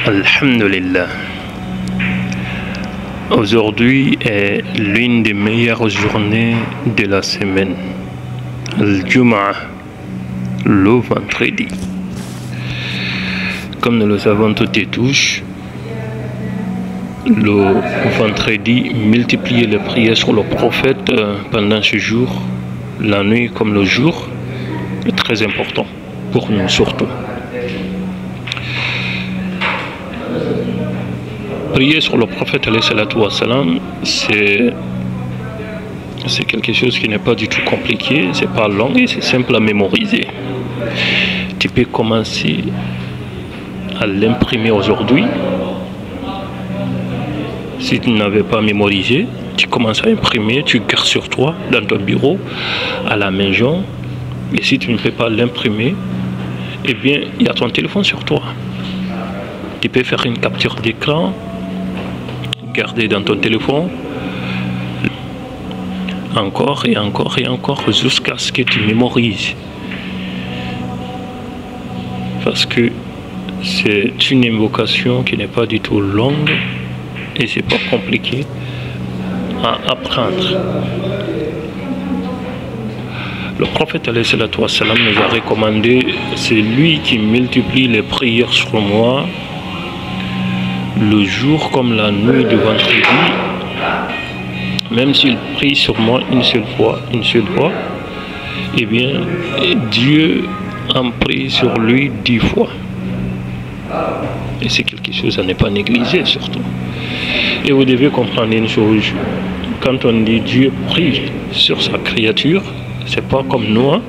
Alhamdulillah. Aujourd'hui est l'une des meilleures journées de la semaine. Al-Jum'ah, le vendredi. Comme nous le savons toutes et tous, le vendredi, multiplier les prières sur le prophète pendant ce jour, la nuit comme le jour, est très important pour nous surtout. Prier sur le prophète, c'est quelque chose qui n'est pas du tout compliqué, c'est pas long et c'est simple à mémoriser. Tu peux commencer à l'imprimer aujourd'hui. Si tu n'avais pas mémorisé, tu commences à imprimer, tu gardes sur toi, dans ton bureau, à la maison. Et si tu ne peux pas l'imprimer, eh bien, il y a ton téléphone sur toi. Tu peux faire une capture d'écran, garder dans ton téléphone, encore et encore et encore, jusqu'à ce que tu mémorises. Parce que c'est une invocation qui n'est pas du tout longue et c'est pas compliqué à apprendre. Le prophète nous a recommandé, c'est lui qui multiplie les prières sur moi le jour comme la nuit du vendredi, même s'il prie sur moi une seule fois, eh bien Dieu en prie sur lui 10 fois. Et c'est quelque chose à ne pas négliger surtout. Et vous devez comprendre une chose, quand on dit Dieu prie sur sa créature, c'est pas comme nous,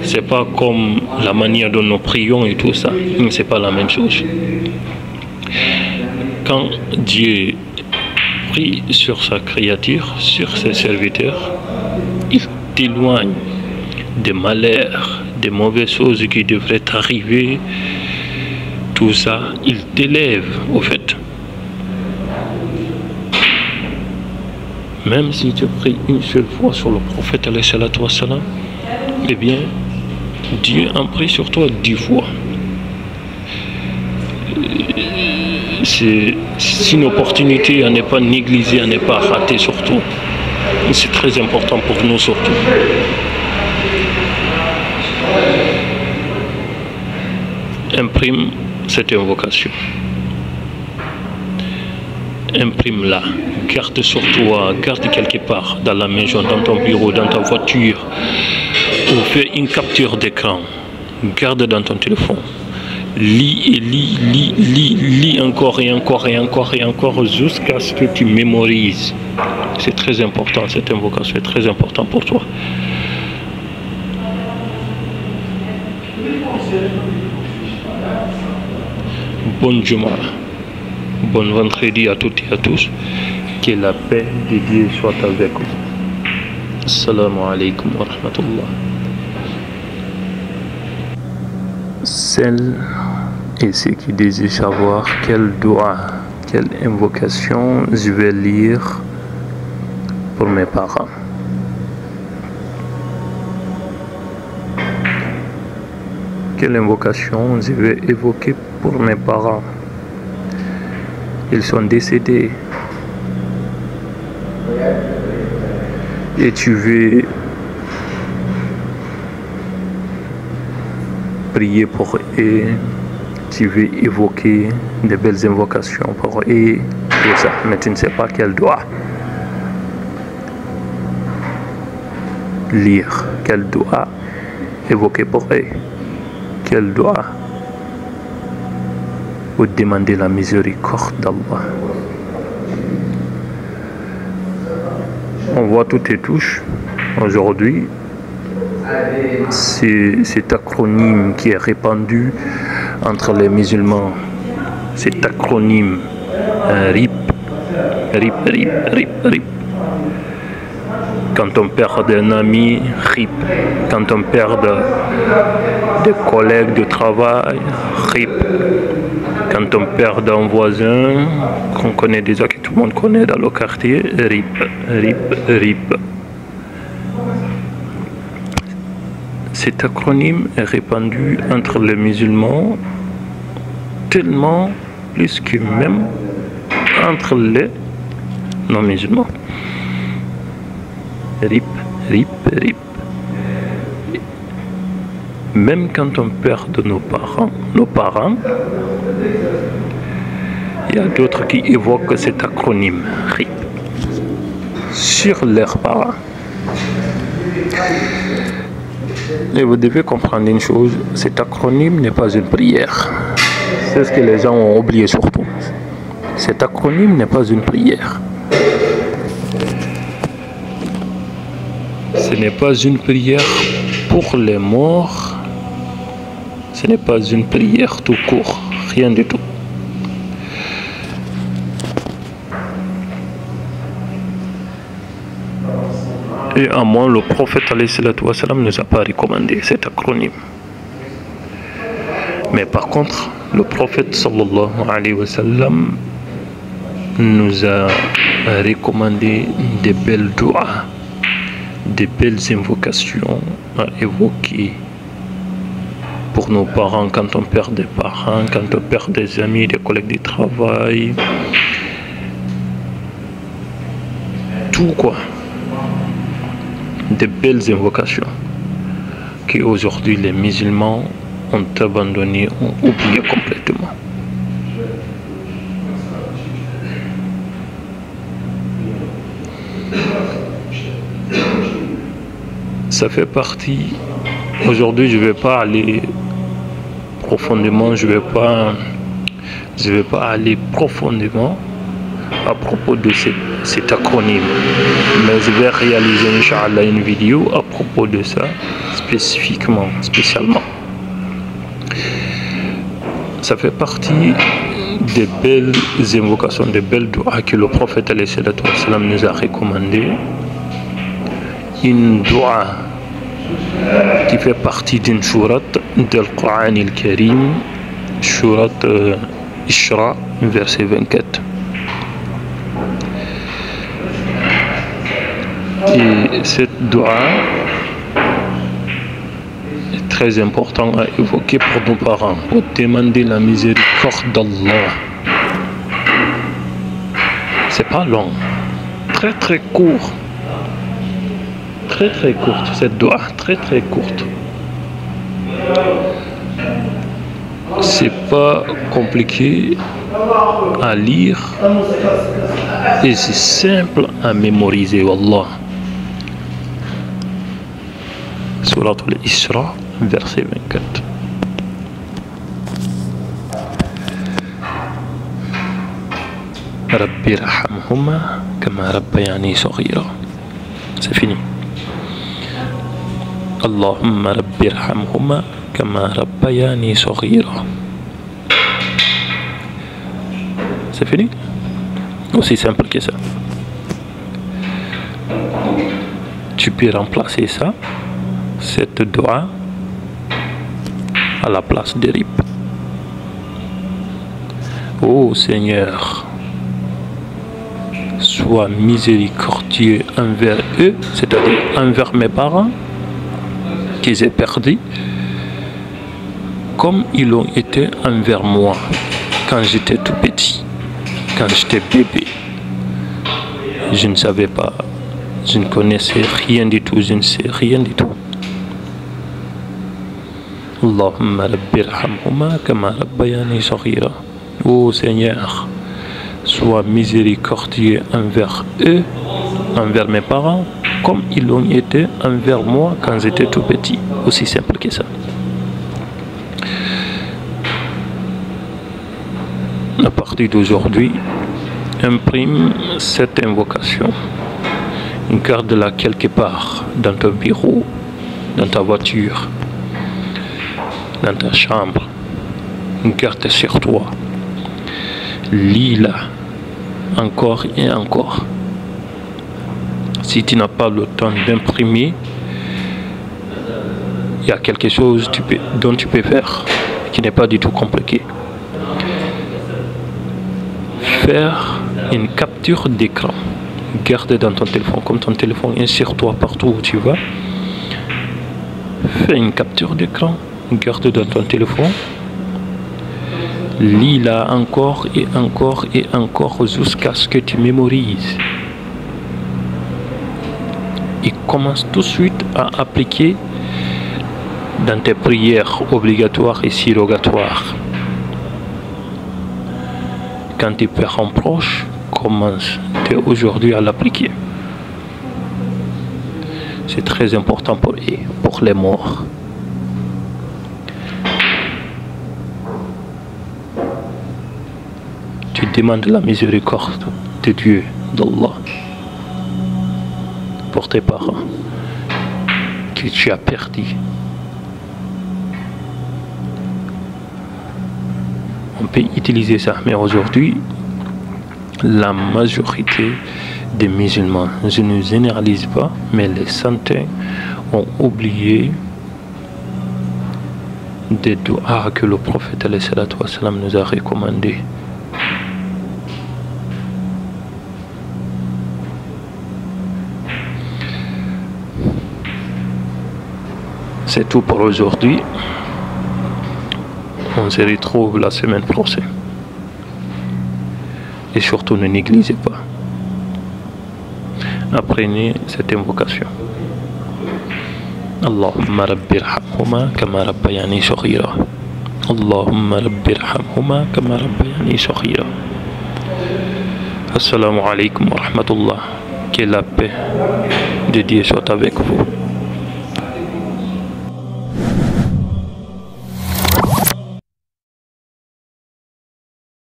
c'est pas comme la manière dont nous prions et tout ça, c'est pas la même chose. Quand Dieu prie sur sa créature, sur ses serviteurs, il t'éloigne des malheurs, des mauvaises choses qui devraient arriver, tout ça, il t'élève au fait. Même si tu pries une seule fois sur le prophète, eh bien, Dieu en prie sur toi 10 fois. C'est une opportunité à ne pas négliger, à ne pas rater surtout. C'est très important pour nous surtout. Imprime cette invocation. Imprime-la. Garde sur toi, garde quelque part, dans la maison, dans ton bureau, dans ta voiture. Ou fais une capture d'écran. Garde dans ton téléphone. Lis et lis encore et encore et encore et encore jusqu'à ce que tu mémorises. C'est très important, cette invocation est très importante pour toi. Bonne Jum'ah, bon vendredi à toutes et à tous. Que la paix de Dieu soit avec vous. Assalamu alaikum wa rahmatullah. Celles et ceux qui désirent savoir quel doigt, quelle invocation je vais lire pour mes parents. Quelle invocation je vais évoquer pour mes parents. Ils sont décédés. Et tu veux prier pour eux, tu veux évoquer de belles invocations pour eux, tout ça, mais tu ne sais pas quel doigt lire, quel doigt évoquer pour eux, quel doigt vous demander la miséricorde d'Allah. On voit tout et touche aujourd'hui. C'est cet acronyme qui est répandu entre les musulmans. Cet acronyme RIP. Quand on perd un ami, RIP. Quand on perd des collègues de travail, RIP. Quand on perd un voisin qu'on connaît déjà, que tout le monde connaît dans le quartier, RIP. cet acronyme est répandu entre les musulmans tellement plus que même entre les non-musulmans. RIP, RIP, RIP. Même quand on perd nos parents, il y a d'autres qui évoquent cet acronyme RIP sur leurs parents. Et vous devez comprendre une chose, cet acronyme n'est pas une prière. C'est ce que les gens ont oublié surtout. Cet acronyme n'est pas une prière. Ce n'est pas une prière pour les morts. Ce n'est pas une prière tout court. Rien du tout. Et à moi, le prophète nous a pas recommandé cet acronyme. Mais par contre, le prophète sallallahu alayhi wa sallam nous a recommandé des belles doigts, des belles invocations à évoquer pour nos parents quand on perd des parents, quand on perd des amis, des collègues de travail, tout quoi. Des belles invocations qu'aujourd'hui les musulmans ont abandonné, ont oublié complètement. Ça fait partie. Aujourd'hui, je ne vais pas aller profondément, je vais pas aller profondément à propos de cet acronyme, mais je vais réaliser Inch'Allah une vidéo à propos de ça spécialement. Ça fait partie des belles invocations, des belles doigts que le prophète nous a recommandé. Une doigt qui fait partie d'une sourate du Coran al-Karim, sourate Isra, verset 24. Et cette doua est très importante à évoquer pour nos parents, pour demander la miséricorde d'Allah. C'est pas long, très court. Très courte, cette doua, très courte. C'est pas compliqué à lire et c'est simple à mémoriser, wallah. Surat al-Isra, verset 24. Rabbi rahamhuma kama rabbayani saghira. C'est fini. Allahumma rabbi rahamhuma kama rabbayani saghira. C'est fini. Aussi simple que ça. Tu peux remplacer ça, cette doua, à la place de RIP. Ô Seigneur, sois miséricordieux envers eux, c'est-à-dire envers mes parents que j'ai perdus, comme ils l'ont été envers moi quand j'étais tout petit, quand j'étais bébé. Je ne savais pas, je ne connaissais rien du tout, je ne sais rien du tout. Allahumma rabbi rahamhuma kama rabbayani saghira. Ô Seigneur, sois miséricordieux envers eux, envers mes parents, comme ils l'ont été envers moi quand j'étais tout petit. Aussi simple que ça. À partir d'aujourd'hui, imprime cette invocation, garde-la quelque part dans ton bureau, dans ta voiture, dans ta chambre, garde sur toi, lis-la encore et encore. Si tu n'as pas le temps d'imprimer, il y a quelque chose dont tu peux faire qui n'est pas du tout compliqué. Faire une capture d'écran, garde dans ton téléphone, comme ton téléphone est sur toi partout où tu vas. Fais une capture d'écran, garde dans ton téléphone, lis-la encore et encore et encore jusqu'à ce que tu mémorises. Et commence tout de suite à appliquer dans tes prières obligatoires et surrogatoires. Quand tu perds un proche, commence dès aujourd'hui à l'appliquer. C'est très important pour eux, pour les morts. Tu demandes la miséricorde de Dieu, d'Allah, pour tes parents que tu as perdus. On peut utiliser ça, mais aujourd'hui, la majorité des musulmans, je ne généralise pas, mais les centaines ont oublié des doigts que le prophète nous a recommandés. C'est tout pour aujourd'hui. On se retrouve la semaine prochaine. Et surtout, ne négligez pas. Apprenez cette invocation. Allahumma rabbi irhamhuma kama rabbayani saghira. Allahumma rabbi irhamhuma kama rabbayani saghira. Assalamu alaikum wa rahmatullah. Que la paix de Dieu soit avec vous.